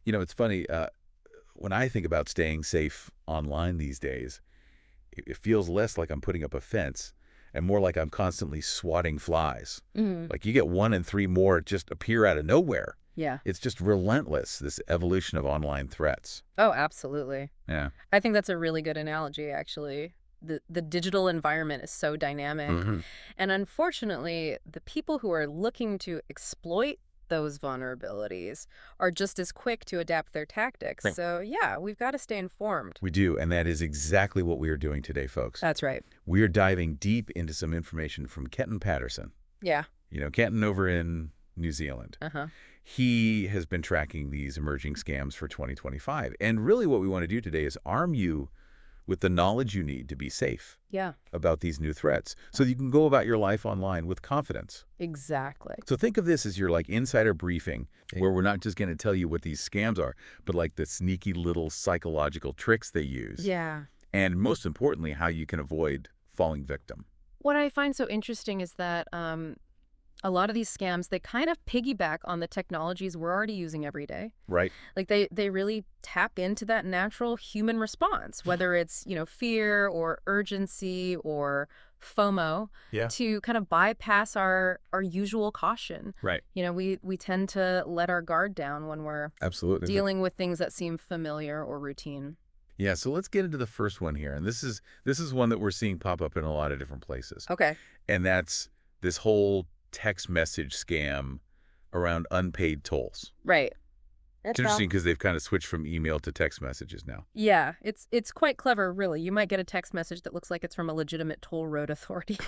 It's funny. When I think about staying safe online these days, it feels less like I'm putting up a fence and more like I'm constantly swatting flies. Mm, Like you get one and three more just appear out of nowhere. yeah. It's just relentless, this evolution of online threats. Oh, absolutely. Yeah. I think that's a really good analogy, actually. The digital environment is so dynamic. hmm And unfortunately, the people who are looking to exploit those vulnerabilities are just as quick to adapt their tactics. Right. So, yeah, we've got to stay informed. We do, and that is exactly what we are doing today, folks. That's right. We are diving deep into some information from Kenton Patterson. Yeah. Kenton over in New Zealand. Uh-huh. He has been tracking these emerging scams for 2025. And really what we want to do today is arm you with the knowledge you need to be safe Yeah, about these new threats so that you can go about your life online with confidence. exactly. So think of this as your insider briefing where we're not just going to tell you what these scams are, but the sneaky little psychological tricks they use. Yeah. And most importantly, how you can avoid falling victim. What I find so interesting is that a lot of these scams, they kind of piggyback on the technologies we're already using every day. Right? Like they really tap into that natural human response, whether it's, fear or urgency or FOMO, Yeah. to kind of bypass our usual caution. Right. We tend to let our guard down when we're Absolutely. dealing with things that seem familiar or routine. Yeah, so let's get into the first one here. And this is one that we're seeing pop up in a lot of different places. Okay. And that's this whole text message scam around unpaid tolls. Right. It's interesting because they've kind of switched from email to text messages now. Yeah, it's quite clever, really. You might get a text message that looks like it's from a legitimate toll road authority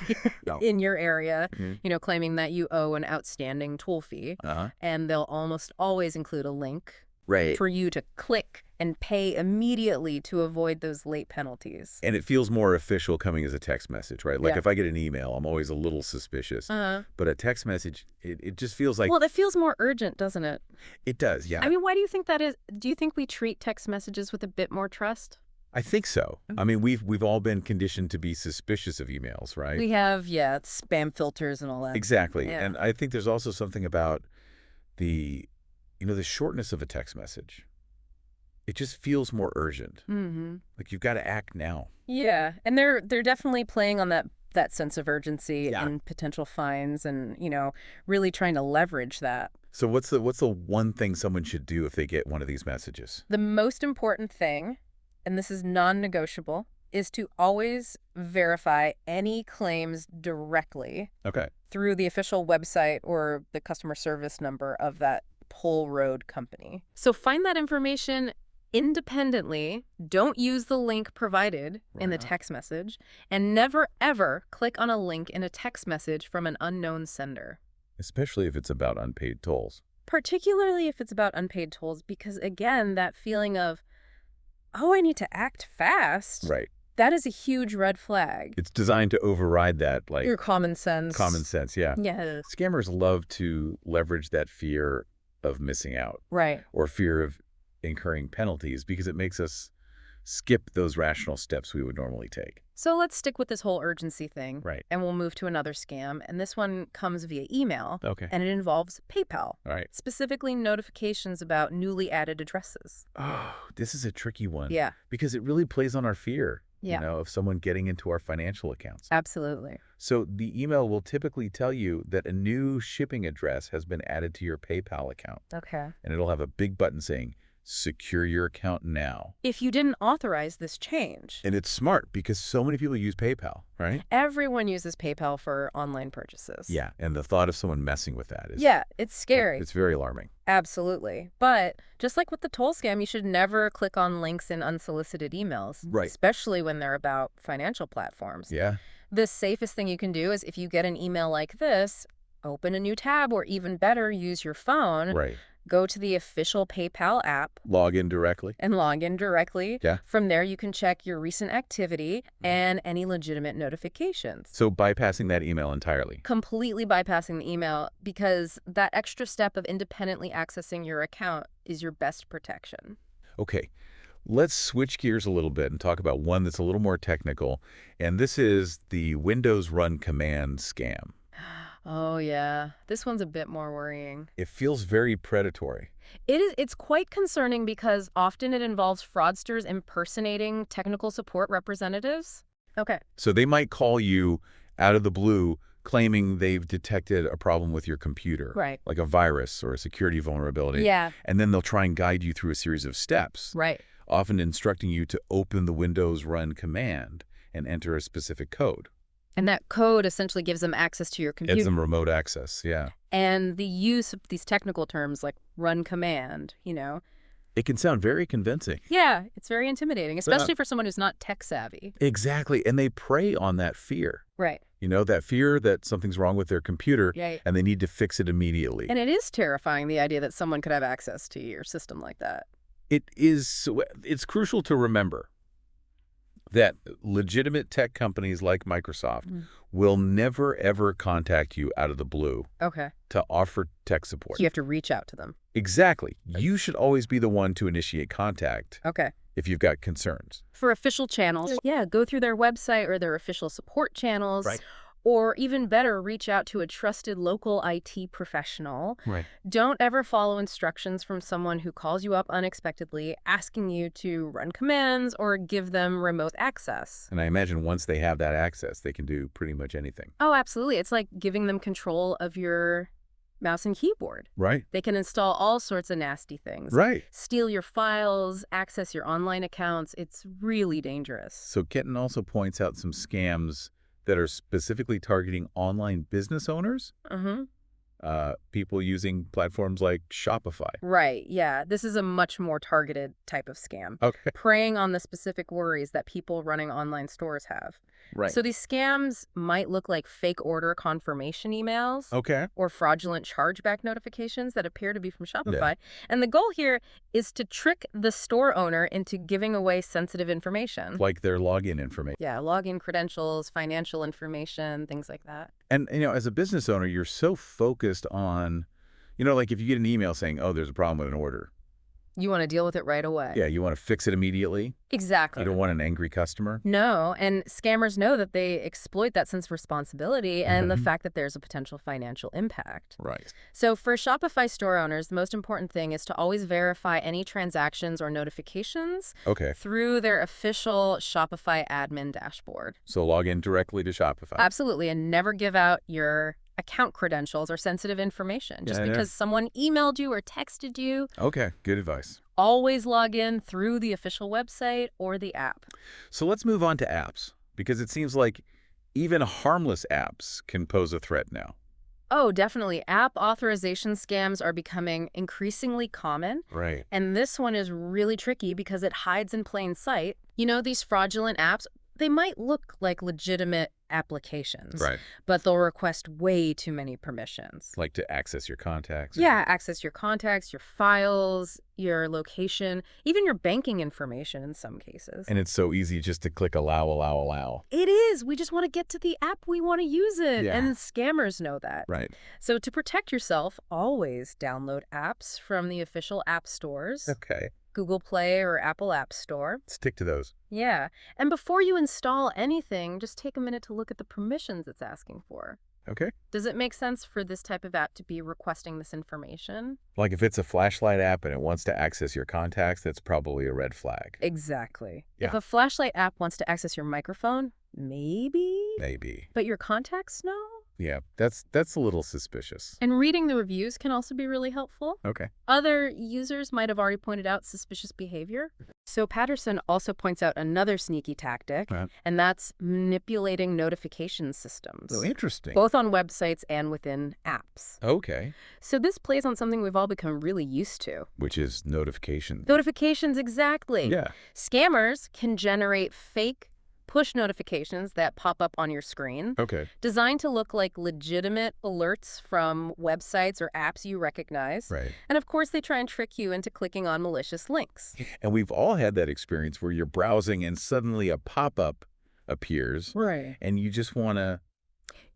No. in your area, Mhm. claiming that you owe an outstanding toll fee, Uh-huh. and they'll almost always include a link Right. for you to click and pay immediately to avoid those late penalties. And it feels more official coming as a text message, right? Like Yeah. if I get an email, I'm always a little suspicious. Uh-huh. But a text message, it just feels like Well, that feels more urgent, doesn't it? it does, yeah. I mean, why do you think that is? Do you think we treat text messages with a bit more trust? I think so. I mean, we've all been conditioned to be suspicious of emails, right? We have, yeah, spam filters and all that. Exactly. Yeah. And I think there's also something about the shortness of a text message. It just feels more urgent. Mm-hmm. Like you've got to act now. Yeah, and they're definitely playing on that sense of urgency Yeah. and potential fines, and really trying to leverage that. So what's the one thing someone should do if they get one of these messages? The most important thing, and this is non-negotiable, is to always verify any claims directly Okay. through the official website or the customer service number of that toll road company. So find that information independently. Don't use the link provided in the Right. text message, and never ever click on a link in a text message from an unknown sender, Especially if it's about unpaid tolls. particularly if it's about unpaid tolls, because again, that feeling of, oh, I need to act fast, Right. that is a huge red flag. It's designed to override that Your common sense. common sense, yeah. Yes. Scammers love to leverage that fear of missing out Right. or fear of incurring penalties because it makes us skip those rational steps we would normally take. So let's stick with this whole urgency thing. Right. And we'll move to another scam. And this one comes via email. Okay. And it involves PayPal, All right. specifically notifications about newly added addresses. Oh, this is a tricky one. Yeah. Because it really plays on our fear, Yeah. of someone getting into our financial accounts. Absolutely. So the email will typically tell you that a new shipping address has been added to your PayPal account. Okay. And it'll have a big button saying, secure your account now. If you didn't authorize this change, And it's smart because so many people use PayPal, right? everyone uses PayPal for online purchases. Yeah. And the thought of someone messing with that is Yeah, it's scary. It's very alarming. Absolutely. But just like with the toll scam, you should never click on links in unsolicited emails, Right. especially when they're about financial platforms. Yeah. The safest thing you can do is if you get an email like this, open a new tab, or even better, use your phone. Right. Go to the official PayPal app Log in directly. and log in directly. Yeah. From there, you can check your recent activity and any legitimate notifications. So bypassing that email entirely. Completely bypassing the email, because that extra step of independently accessing your account is your best protection. Okay. Let's switch gears a little bit and talk about one that's a little more technical. And this is the Windows Run Command scam. Oh, yeah. This one's a bit more worrying. It feels very predatory. It's quite concerning because often it involves fraudsters impersonating technical support representatives. Okay. So they might call you out of the blue claiming they've detected a problem with your computer, Right. like a virus or a security vulnerability. Yeah. And then they'll try and guide you through a series of steps, Right. often instructing you to open the Windows Run command and enter a specific code. And that code essentially gives them access to your computer. Gives them remote access, yeah. And the use of these technical terms like run command, It can sound very convincing. Yeah, it's very intimidating, especially for someone who's not tech savvy. Exactly, and they prey on that fear. Right. That fear that something's wrong with their computer Yeah. and they need to fix it immediately. And it is terrifying, the idea that someone could have access to your system like that. It's crucial to remember that legitimate tech companies like Microsoft will never, ever contact you out of the blue Okay. to offer tech support. So you have to reach out to them. Exactly. You should always be the one to initiate contact Okay. if you've got concerns. For official channels, yeah, go through their website or their official support channels. Right. Or even better, reach out to a trusted local IT professional. Right. Don't ever follow instructions from someone who calls you up unexpectedly, asking you to run commands or give them remote access. And I imagine once they have that access, they can do pretty much anything. Oh, absolutely. It's like giving them control of your mouse and keyboard. Right. They can install all sorts of nasty things. Right. Steal your files, access your online accounts. It's really dangerous. So Kenton also points out some scams that are specifically targeting online business owners, people using platforms like Shopify. Right, yeah. This is a much more targeted type of scam. Okay. Preying on the specific worries that people running online stores have. Right. So these scams might look like fake order confirmation emails Okay. or fraudulent chargeback notifications that appear to be from Shopify. And the goal here is to trick the store owner into giving away sensitive information. Like their login information. Yeah, login credentials, financial information, things like that. And, as a business owner, you're so focused on, like if you get an email saying, oh, there's a problem with an order. You want to deal with it right away. Yeah, you want to fix it immediately. Exactly. You don't want an angry customer. No, and scammers know that they exploit that sense of responsibility and the fact that there's a potential financial impact. Right. So for Shopify store owners, the most important thing is to always verify any transactions or notifications through their official Shopify admin dashboard. So log in directly to Shopify. Absolutely, and never give out your account credentials or sensitive information just because someone emailed you or texted you. Okay, good advice. Always log in through the official website or the app. So let's move on to apps, because it seems like even harmless apps can pose a threat now. Oh, definitely. App authorization scams are becoming increasingly common. Right. And this one is really tricky because it hides in plain sight. These fraudulent apps, they might look like legitimate applications, Right. but they'll request way too many permissions. Like to access your contacts. Yeah, access your contacts, your files, your location, even your banking information in some cases. And it's so easy just to click allow, allow, allow. It is. We just want to get to the app. We want to use it. Yeah. And scammers know that. Right. So to protect yourself, always download apps from the official app stores. Okay. Google Play or Apple App Store. Stick to those. Yeah. And before you install anything, just take a minute to look at the permissions it's asking for. Okay. Does it make sense for this type of app to be requesting this information? Like if it's a flashlight app and it wants to access your contacts, that's probably a red flag. Exactly. Yeah. If a flashlight app wants to access your microphone, maybe? Maybe. But your contacts, no? Yeah, that's a little suspicious. And reading the reviews can also be really helpful. Okay. Other users might have already pointed out suspicious behavior. So Patterson also points out another sneaky tactic, and that's manipulating notification systems. Oh, interesting. Both on websites and within apps. Okay. So this plays on something we've all become really used to. Which is notifications. Notifications, exactly. Yeah. Scammers can generate fake push notifications that pop up on your screen, designed to look like legitimate alerts from websites or apps you recognize. Right. And of course, they try and trick you into clicking on malicious links. And we've all had that experience where you're browsing and suddenly a pop-up appears. Right. And you just want to...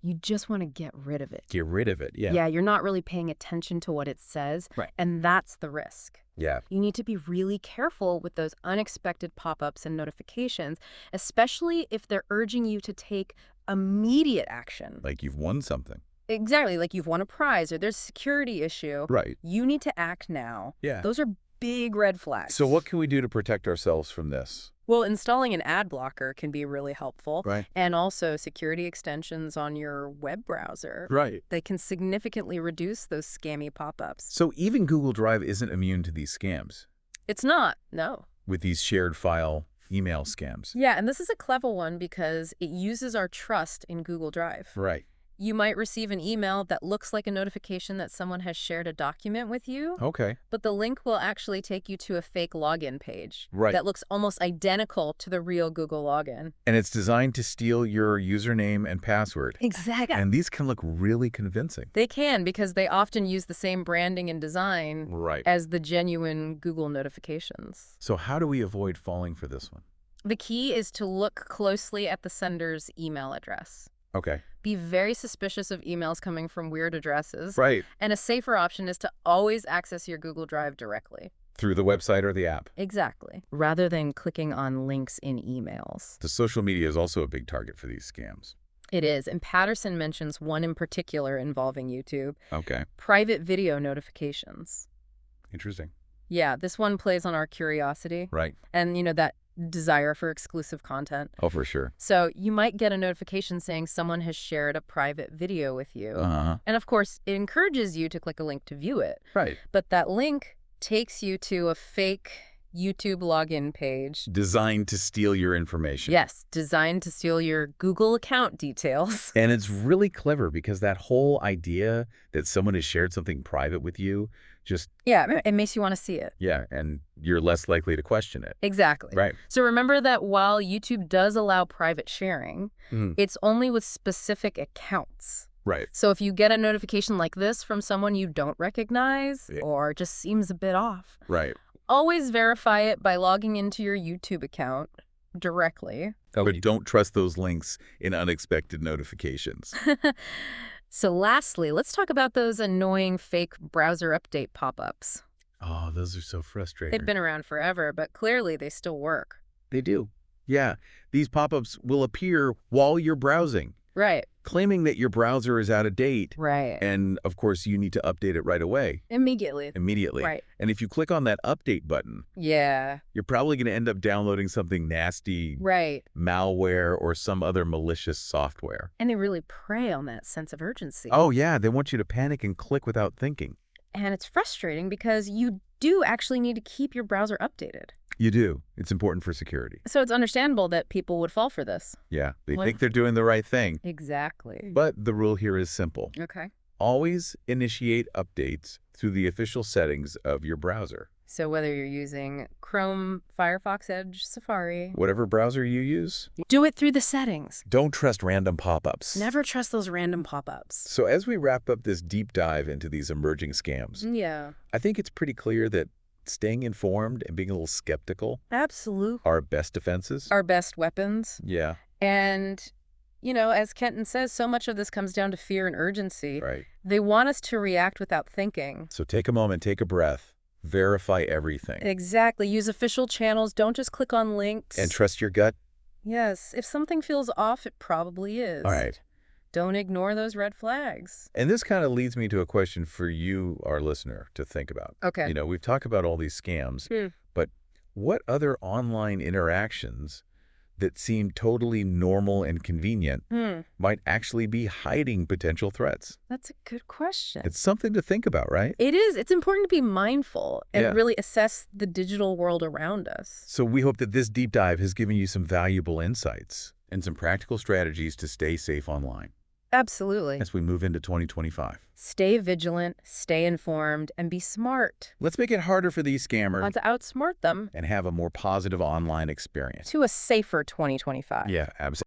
You just want to get rid of it. Get rid of it, yeah. Yeah, you're not really paying attention to what it says. Right. And that's the risk. Yeah. You need to be really careful with those unexpected pop-ups and notifications, especially if they're urging you to take immediate action. Like you've won something. Exactly, like you've won a prize or there's a security issue. Right. You need to act now. Yeah. Those are big red flags. So what can we do to protect ourselves from this? Well, installing an ad blocker can be really helpful. Right. And also security extensions on your web browser. Right. They can significantly reduce those scammy pop-ups. So even Google Drive isn't immune to these scams It's not, no. with these shared file email scams. Yeah, and this is a clever one because it uses our trust in Google Drive. Right. You might receive an email that looks like a notification that someone has shared a document with you, Okay. but the link will actually take you to a fake login page Right. that looks almost identical to the real Google login. And it's designed to steal your username and password. Exactly. And these can look really convincing. They can because they often use the same branding and design Right. as the genuine Google notifications. So how do we avoid falling for this one? The key is to look closely at the sender's email address. Okay. Be very suspicious of emails coming from weird addresses. Right. And a safer option is to always access your Google Drive directly. Through the website or the app. Exactly. Rather than clicking on links in emails. The social media is also a big target for these scams. It is. And Patterson mentions one in particular involving YouTube. Okay. Private video notifications. Interesting. Yeah, this one plays on our curiosity. Right. And, that desire for exclusive content. Oh, for sure. So you might get a notification saying someone has shared a private video with you. Uh-huh. And of course, it encourages you to click a link to view it. Right. But that link takes you to a fake YouTube login page. Designed to steal your information. Yes, designed to steal your Google account details. And it's really clever because that whole idea that someone has shared something private with you just, Yeah, it makes you want to see it. yeah, and you're less likely to question it. Exactly. Right. So remember that while YouTube does allow private sharing, it's only with specific accounts. Right. So if you get a notification like this from someone you don't recognize or just seems a bit off, Right. always verify it by logging into your YouTube account directly. But don't trust those links in unexpected notifications. So lastly, let's talk about those annoying fake browser update pop-ups. Oh, those are so frustrating. They've been around forever, but clearly they still work. They do. Yeah. These pop-ups will appear while you're browsing, Right. claiming that your browser is out of date. Right. And, of course, you need to update it right away. Immediately. Right. And if you click on that update button, Yeah. you're probably going to end up downloading something nasty, Right. malware, or some other malicious software. And they really prey on that sense of urgency. Oh, yeah. They want you to panic and click without thinking. And it's frustrating because you do actually need to keep your browser updated. You do. It's important for security. So it's understandable that people would fall for this. Yeah. They Well- think they're doing the right thing. Exactly. But the rule here is simple. Okay. Always initiate updates through the official settings of your browser. So whether you're using Chrome, Firefox, Edge, Safari, Whatever browser you use, do it through the settings. don't trust random pop-ups. Never trust those random pop-ups. So as we wrap up this deep dive into these emerging scams, Yeah. I think it's pretty clear that staying informed and being a little skeptical Absolutely. are best defenses. Our best weapons. Yeah, And, as Kenton says, so much of this comes down to fear and urgency. right. They want us to react without thinking. So take a moment, take a breath, verify everything, Exactly. Use official channels. Don't just click on links. and trust your gut. Yes. If something feels off, it probably is. All right. Don't ignore those red flags. And this kind of leads me to a question for you, our listener, to think about. Okay. We've talked about all these scams, but what other online interactions that seem totally normal and convenient might actually be hiding potential threats? That's a good question. It's something to think about, right? It is. It's important to be mindful and Yeah. really assess the digital world around us. So we hope that this deep dive has given you some valuable insights and some practical strategies to stay safe online Absolutely. as we move into 2025. Stay vigilant, stay informed, and be smart. Let's make it harder for these scammers Want to outsmart them and have a more positive online experience. to a safer 2025. Yeah, absolutely.